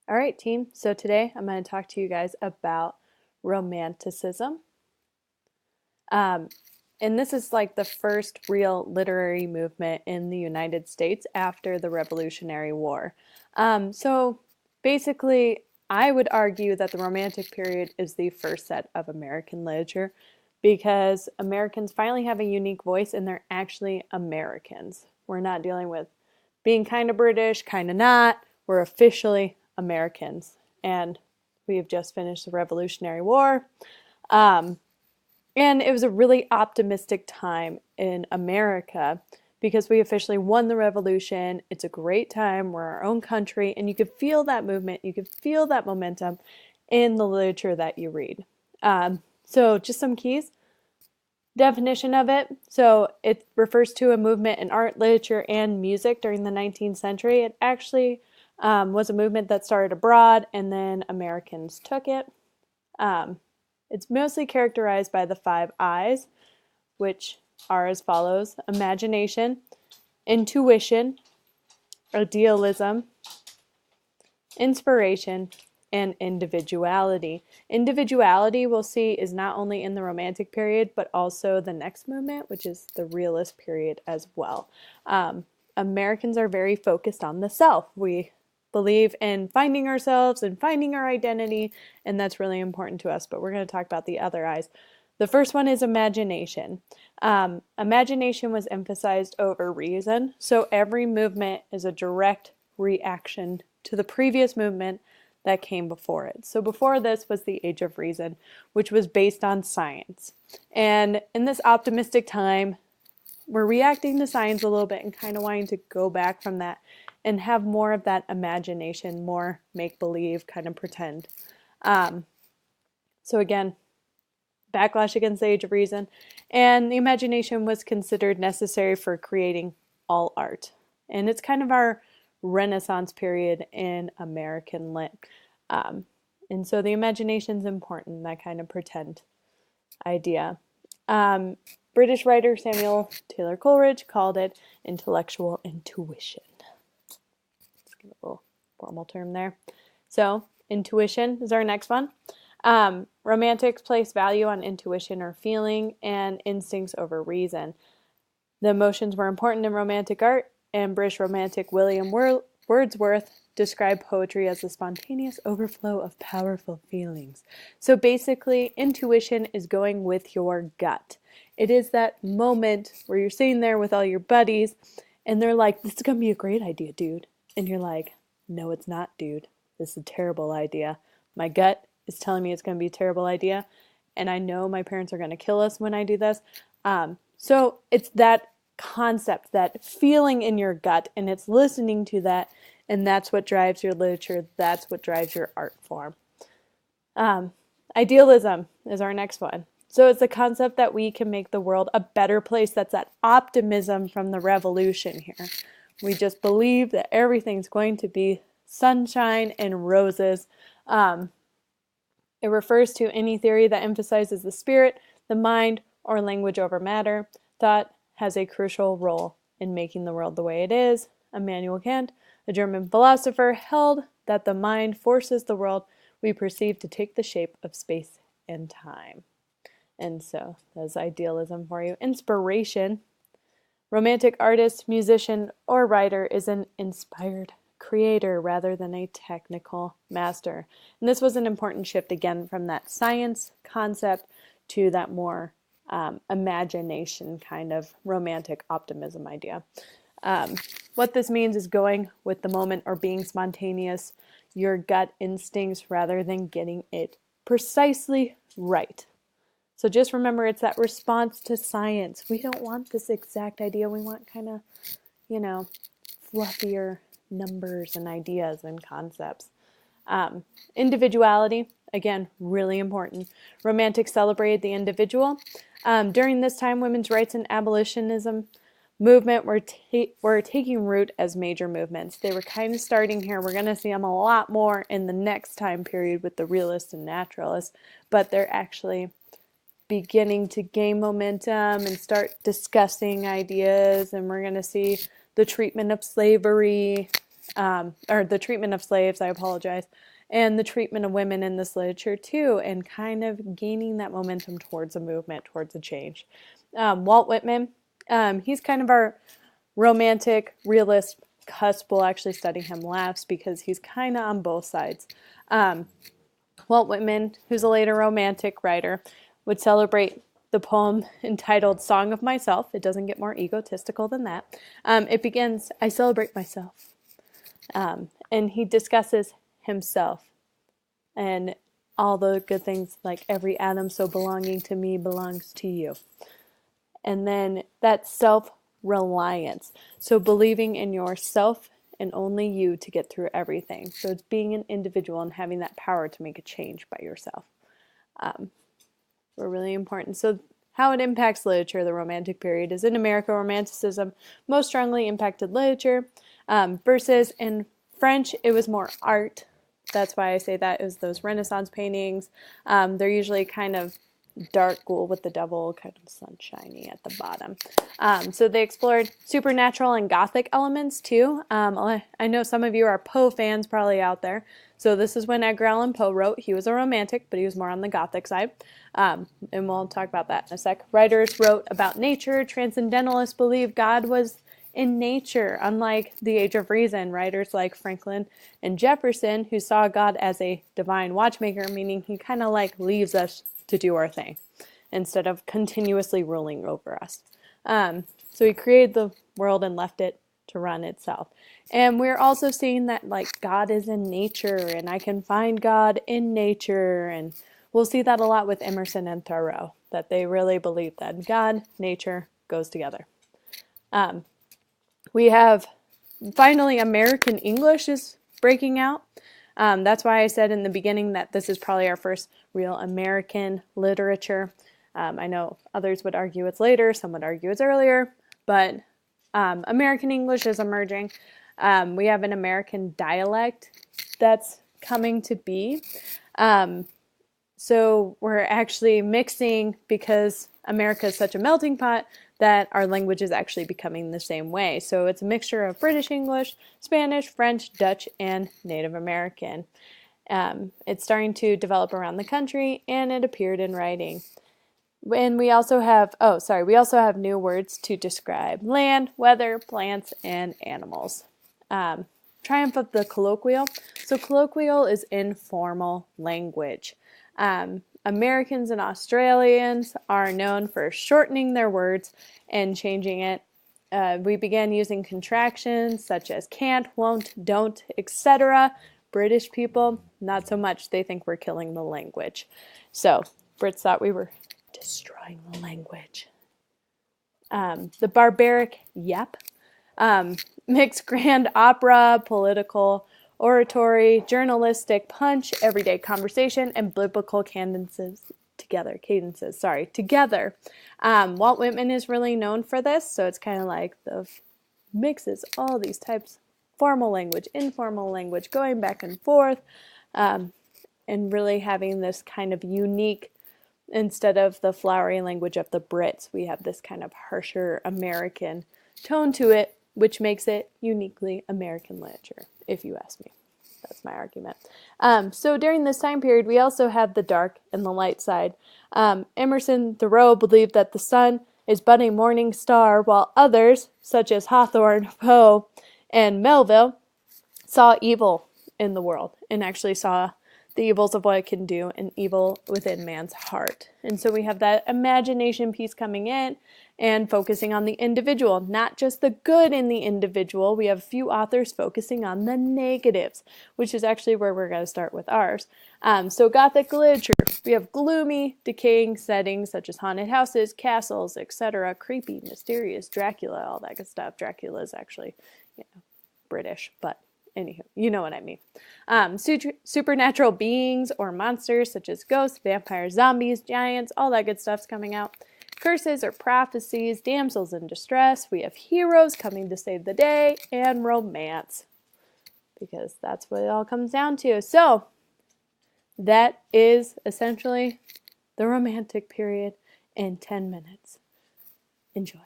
All right, team. So today I'm going to talk to you guys about Romanticism. Um, and this is like the first real literary movement in the United States after the Revolutionary War. So basically, I would argue that the Romantic period is the first set of American literature because Americans finally have a unique voice and they're actually Americans. We're not dealing with being kind of British, kind of not. We're officially Americans. And we have just finished the Revolutionary War. Um, and it was a really optimistic time in America because we officially won the revolution. It's a great time. We're our own country. And you could feel that movement. You could feel that momentum in the literature that you read. So just some keys. Definition of it. So it refers to a movement in art, literature, and music during the 19th century. It actually was a movement that started abroad and then Americans took it. It's mostly characterized by the 5 I's, which are as follows: imagination, intuition, idealism, inspiration, and individuality. Individuality, we'll see, is not only in the Romantic period, but also the next movement, which is the Realist period as well. Americans are very focused on the self. We believe in finding ourselves and finding our identity, and that's really important to us, but we're going to talk about the other I's. The first one is imagination. Imagination was emphasized over reason, so every movement is a direct reaction to the previous movement that came before it. So before this was the Age of Reason, which was based on science. And in this optimistic time, we're reacting to science a little bit and kind of wanting to go back from that and have more of that imagination, more make-believe, kind of pretend. So again, backlash against the Age of Reason. And the imagination was considered necessary for creating all art. And it's kind of our Renaissance period in American lit. And so the imagination is important, that kind of pretend idea. British writer Samuel Taylor Coleridge called it intellectual intuition. Let's give a little formal term there. So intuition is our next one. Romantics place value on intuition or feeling and instincts over reason. The emotions were important in Romantic art, and British Romantic William Wordsworth described poetry as the spontaneous overflow of powerful feelings. So basically, intuition is going with your gut. It is that moment where you're sitting there with all your buddies, and they're like, "This is going to be a great idea, dude." And you're like, "No, it's not, dude. This is a terrible idea. My gut is telling me it's going to be a terrible idea, and I know my parents are going to kill us when I do this." So it's that concept, that feeling in your gut, and it's listening to that, and that's what drives your literature. That's what drives your art form. Idealism is our next one. So it's the concept that we can make the world a better place. That's that optimism from the revolution here. We just believe that everything's going to be sunshine and roses. It refers to any theory that emphasizes the spirit, the mind, or language over matter. Thought has a crucial role in making the world the way it is. Immanuel Kant, a German philosopher, held that the mind forces the world we perceive to take the shape of space and time. And so that's idealism for you. Inspiration. Romantic artist, musician, or writer is an inspired creator rather than a technical master. And this was an important shift again from that science concept to that more imagination kind of romantic optimism idea. What this means is going with the moment or being spontaneous, your gut instincts rather than getting it precisely right. So just remember, it's that response to science. We don't want this exact idea. We want kind of, fluffier numbers and ideas and concepts. Individuality, again, really important. Romantics celebrated the individual. During this time, women's rights and abolitionism movement were taking root as major movements. They were kind of starting here. We're going to see them a lot more in the next time period with the realists and naturalists, but they're actually beginning to gain momentum and start discussing ideas, and we're going to see the treatment of slavery or the treatment of slaves, I apologize, and the treatment of women in this literature too, and kind of gaining that momentum towards a movement, towards a change. Walt Whitman, he's kind of our romantic, realist cusp. We'll actually study him last because he's kind of on both sides. Walt Whitman, who's a later romantic writer, would celebrate the poem entitled Song of Myself. It doesn't get more egotistical than that. It begins, I celebrate myself. And he discusses himself and all the good things, like every atom so belonging to me belongs to you. And then that self-reliance. So believing in yourself and only you to get through everything. So it's being an individual and having that power to make a change by yourself. Were really important. So how it impacts literature, the Romantic period, is in America, Romanticism most strongly impacted literature, versus in French, it was more art. That's why I say that is those Renaissance paintings. They're usually kind of dark gold with the double kind of sunshiny at the bottom. So they explored supernatural and Gothic elements too. I know some of you are Poe fans probably out there. So this is when Edgar Allan Poe wrote. He was a romantic, but he was more on the Gothic side. And we'll talk about that in a sec. Writers wrote about nature. Transcendentalists believed God was in nature. Unlike the Age of Reason, writers like Franklin and Jefferson, who saw God as a divine watchmaker, meaning he kind of like leaves us to do our thing instead of continuously ruling over us. So he created the world and left it to run itself. And we're also seeing that like God is in nature and I can find God in nature. And we'll see that a lot with Emerson and Thoreau, that they really believe that God, nature goes together. We have finally American English is breaking out. That's why I said in the beginning that this is probably our first real American literature. I know others would argue it's later, some would argue it's earlier, but American English is emerging. We have an American dialect that's coming to be. So we're actually mixing, because America is such a melting pot, that our language is actually becoming the same way. So it's a mixture of British English, Spanish, French, Dutch, and Native American. It's starting to develop around the country, and it appeared in writing. And we also have, we also have new words to describe land, weather, plants, and animals. Triumph of the colloquial. So colloquial is informal language. Americans and Australians are known for shortening their words and changing it. We began using contractions such as can't, won't, don't, etc. British people, not so much. They think we're killing the language. So Brits thought we were destroying the language. The barbaric yep. Mixed grand opera, political oratory, journalistic punch, everyday conversation, and biblical cadences together. Walt Whitman is really known for this, so it's kind of like the mixes all these types, formal language, informal language, going back and forth, and really having this kind of unique, instead of the flowery language of the Brits, we have this kind of harsher American tone to it, which makes it uniquely American literature, if you ask me. That's my argument. So during this time period, we also have the dark and the light side. Emerson, Thoreau believed that the sun is but a morning star, while others, such as Hawthorne, Poe, and Melville, saw evil in the world and actually saw the evils of what it can do and evil within man's heart. And so we have that imagination piece coming in and focusing on the individual, not just the good in the individual. We have a few authors focusing on the negatives, which is actually where we're going to start with ours. So Gothic literature, we have gloomy, decaying settings such as haunted houses, castles, etc., creepy, mysterious, Dracula, all that good stuff. Dracula is actually, British, but anywho, you know what I mean. Supernatural beings or monsters such as ghosts, vampires, zombies, giants, all that good stuff's coming out. Curses or prophecies, damsels in distress. We have heroes coming to save the day, and romance, because that's what it all comes down to. So that is essentially the Romantic period in 10 minutes. Enjoy.